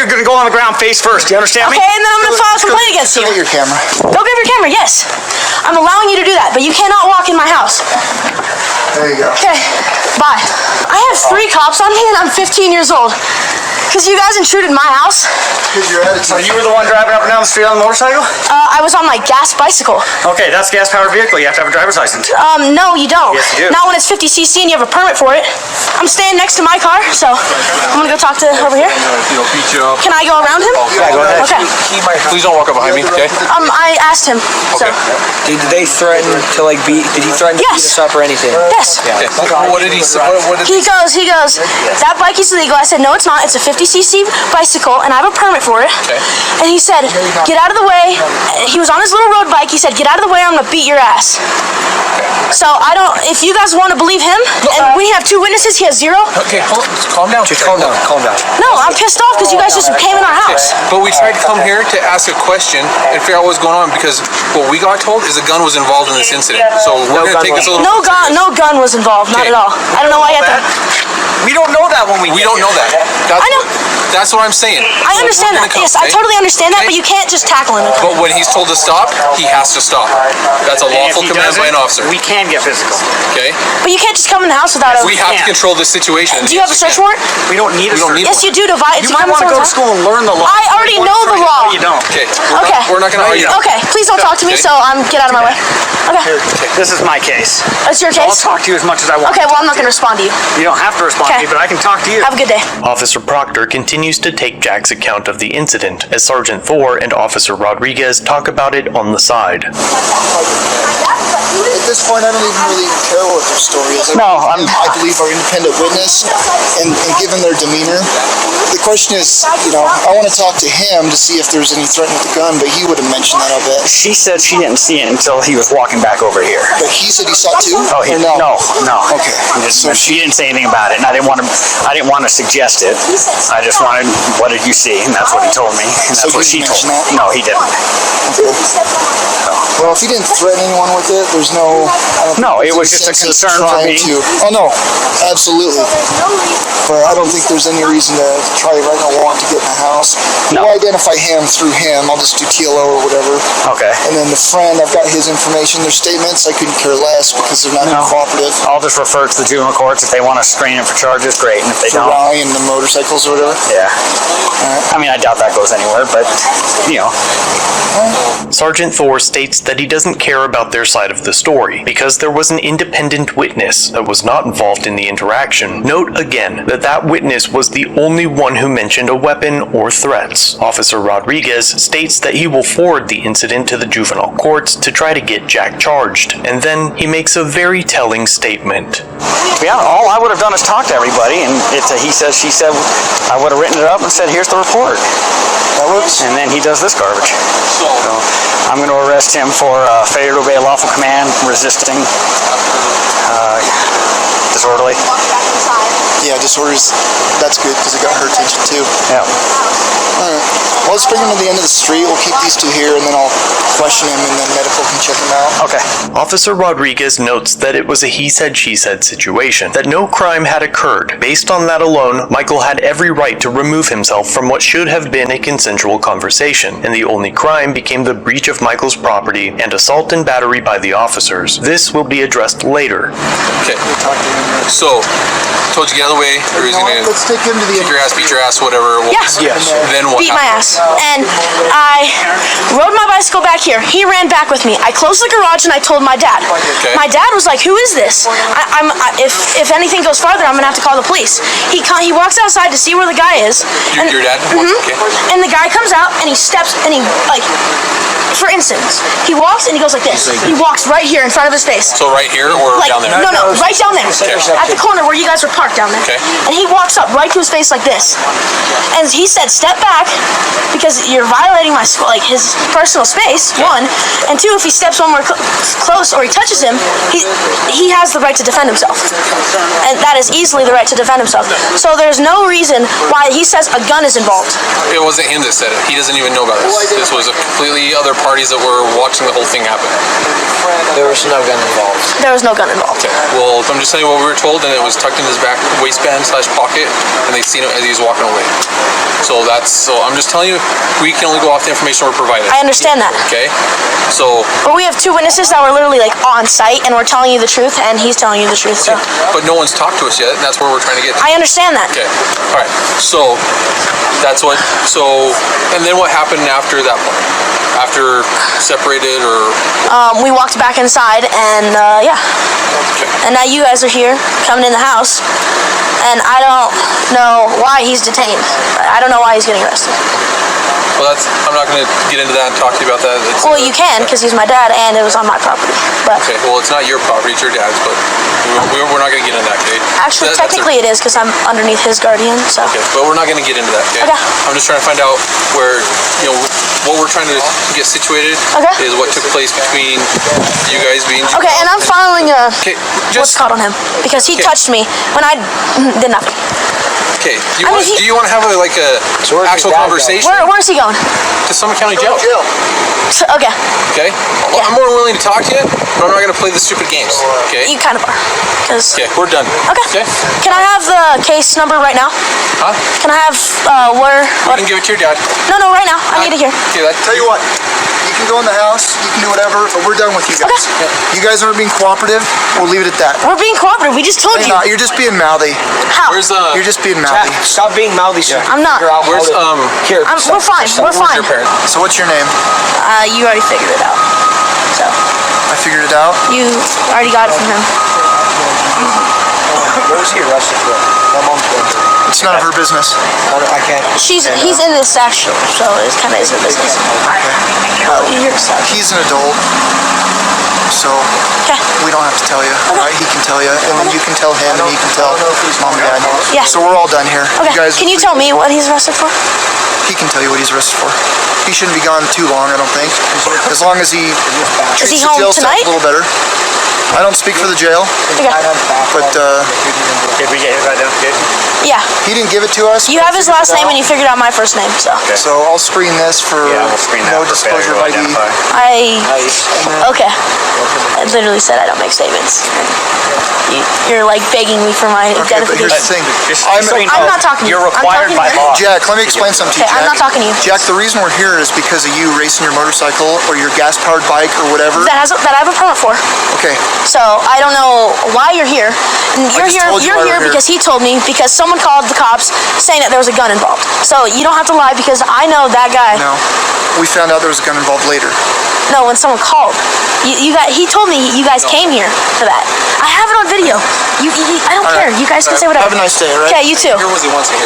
you're going to go on the ground face first. Do you understand me? Okay, and then I'm going to file a complaint against you. Go get your camera. Go grab your camera, yes. I'm allowing you to do that, but you cannot walk in my house. There you go. Okay, bye. I have 3 cops on me and I'm 15 years old. Because you guys intruded my house. Because your attitude. So you were the one driving up and down the street on the motorcycle? I was on my gas bicycle. Okay, that's a gas-powered vehicle. You have to have a driver's license. No, you don't. Yes, you do. Not when it's 50cc and you have a permit for it. I'm staying next to my car, so I'm gonna go talk to over here. Can I go around him? Yeah, go ahead. Okay. Please don't walk up behind me, okay? I asked him. So. Did they threaten to beat? Did he threaten to beat us up or anything? Yes. Okay. What did he say? He goes, that bike is illegal. I said, no, it's not. It's a 50cc bicycle, and I have a permit for it. Okay. And he said, get out of the way. He was on his little road bike. He said, get out of the way or I'm going to beat your ass. So if you guys want to believe him, and we have 2 witnesses, he has 0. Okay, calm down. Just calm down. No, I'm pissed off because you guys just came in our house. But we tried to come here to ask a question and figure out what's going on because what we got told is a gun was involved in this incident. So we're going to take this a little... No gun was involved, not Okay. at all. I don't know why you had to... We don't know that when we don't know that. I know. That's what I'm saying. I understand that. Yes, I totally understand that, but you can't just tackle him. But when he's told to stop, he has to stop. That's a lawful command by an officer. We can get physical. Okay? But you can't just come in the house without a... We have to control this situation. Do you have a search warrant? We don't need a search warrant. Yes, you do to You might want to go to school and learn the law. I already know the law. You don't. Okay. Okay. We're not going to argue. Okay, please don't talk to me, Okay. so get out of my way. Okay. This is my case. It's your I'll case? talk to you as much as I want. Okay, well, I'm not going to respond to you. You don't have to respond to me, but I can talk to you. Have a good day. Officer Proctor continues to take Jack's account of the incident as Sergeant Thor and Officer Rodriguez talk about it on the side. At this point, I don't even really care what their story is. I believe our independent witness, and given their demeanor, the question is, I want to talk to him to see if there's any threat with the gun, but he would have mentioned that, I'll bet. She said she didn't see it until he was walking back over here. But he said he saw it too? Oh, Or no? No. Okay. So she didn't say anything about it, and I didn't want to suggest it. I just wanted, what did you see? And that's what he told me, and that's So what he she didn't told me. mention that? No, he didn't. Okay. Well, if he didn't threaten anyone with it, there's no... No, it was just a concern for me. Oh, no. Absolutely. But I don't think there's any reason to try right now want to get in the house. No. We'll identify him through him. I'll just do TLO or whatever. Okay. And then the friend, I've got his information. Their statements, I couldn't care less because they're not cooperative. I'll just refer to the juvenile courts. If they want to screen him for charges, great. And if they For don't, Rye and the motorcycles or whatever. yeah. I mean, I doubt that goes anywhere, but, Sergeant Thor states that he doesn't care about their side of the story because there was an independent witness that was not involved in the interaction. Note again that that witness was the only one who mentioned a weapon or threats. Officer Rodriguez states that he will forward the incident to the juvenile courts to try to get Jack charged, and then he makes a very telling statement. yeah, all I would have done is talk to everybody, and it's a he says, she said. I would have written it up and said, here's the report. That works. And then he does this garbage. So I'm going to arrest him for failure to obey a lawful command, resisting, disorderly. Yeah, disorders, that's good because it got her attention too. Yeah. Alright. Well, let's bring him to the end of the street. We'll keep these two here and then I'll question him and then medical can check him out. Okay. Officer Rodriguez notes that it was a he said, she said situation, that no crime had occurred. Based on that alone, Michael had every right to remove himself from what should have been a consensual conversation, and the only crime became the breach of Michael's property and assault and battery by the officers. This will be addressed later. Okay. So, told you get out of the way, or he's going to Let's take him to the kick your ass, beat your ass, whatever. Yeah. Then what Beat my happened? ass. And I rode my bicycle back here. He ran back with me. I closed the garage and I told my dad. Okay. My dad was like, "Who is this? If anything goes farther, I'm gonna have to call the police." He walks outside to see where the guy is. Your dad? Okay. And the guy comes out and he steps and he for instance, he walks and he goes like this. He walks right here in front of his face. So right here or Like, down there? no, right down there. At the corner where you guys were parked down there. Okay. And he walks up right to his face like this. And he said, "Step back because you're violating my his personal space." one. And two, if he steps one more close or he touches him, he has the right to defend himself. And that is easily the right to defend himself. So there's no reason why he says a gun is involved. It wasn't him that said it. He doesn't even know about this. This was a completely other parties that were watching the whole thing happen. There was no gun involved. There was no gun involved. Okay. Well, I'm just telling you what we were told, and it was tucked in his back waistband/pocket, and they seen it as he was walking away. So I'm just telling you, we can only go off the information we're provided. I understand that. Okay. So. But we have two witnesses that were literally like on site, and we're telling you the truth, and he's telling you the truth. So. But no one's talked to us yet, and that's where we're trying to get to. I understand that. Okay. All right. So that's what. So and then what happened after that point? After separated or? We walked back inside, and yeah. Okay. And now you guys are here, coming in the house, and I don't know why he's detained. I don't know why he's getting arrested. Well, I'm not going to get into that and talk to you about that. Well, you can, because he's my dad, and it was on my property. But okay, well, it's not your property, it's your dad's, but we're not going to get into that, okay? Actually, technically it is, because I'm underneath his guardian, so. Okay, but we're not going to get into that, okay? Okay. I'm just trying to find out where, what we're trying to get situated is what took place between you guys being... Okay, and I'm filing a what's just... called on him, because he touched me when I did nothing. Okay, do you want to have a actual conversation? Where's he going? To Summit County Jail. Okay. Okay? Well, I'm more than willing to talk to you, but I'm not going to play the stupid games, okay? You kind of are. Okay, we're done. Okay. Can I have the case number right now? Huh? Can I have where? You can give it to your dad. No, right now. I need to hear. Okay, Tell you what, you can go in the house, you can do whatever, but we're done with you guys. Okay. You guys aren't being cooperative, we'll leave it at that. We're being cooperative. We just told you. You're not, you're just being mouthy. How? Where's You're just being mouthy. Stop being mouthy, sir. I'm not. Where's Here. We're fine. We're fine. your parents? So what's your name? You already figured it out. So I figured it out. you already got it from him. Where was he arrested for? My mom's going through. It's none of her business. I can't. He's in this section, so it kind of is her business. Oh, you're stuck. He's an adult, so Okay. we don't have to tell you. Right? He can tell you, and then you can tell him, and he can tell mom and dad. Yeah. So we're all done here. Okay. You guys, Can you tell me what he's arrested for? He can tell you what he's arrested for. He shouldn't be gone too long, I don't think. As long as he treats he the home jail staff tonight? a little better. I don't speak for the jail, Okay. but Did we get his identification? Yeah. he didn't give it to us. You have his last name, and you figured out my first name. So So I'll screen this for Yeah, we'll screen that no for disclosure failure of to ID. identify. Okay. I literally said I don't make statements. You're like begging me for my Okay, but here's the identification. thing. Just I'm- so you know, I'm not talking to you. You're I'm required talking by to you. law. Jack, let me explain something to you, Okay, Jack. I'm not talking to you. Jack, the reason we're here is because of you racing your motorcycle or your gas-powered bike or whatever. That I have a permit for. Okay, So I don't know why you're here. And I just told you You're why here we're here. because he told me, because someone called the cops saying that there was a gun involved. So you don't have to lie, because I know that guy. no. We found out there was a gun involved later. No, when someone called, he told me you guys came here for that. I have it on video. I don't care. You guys can say whatever. Have a nice day, all right? Okay, you too. Here was he once a year.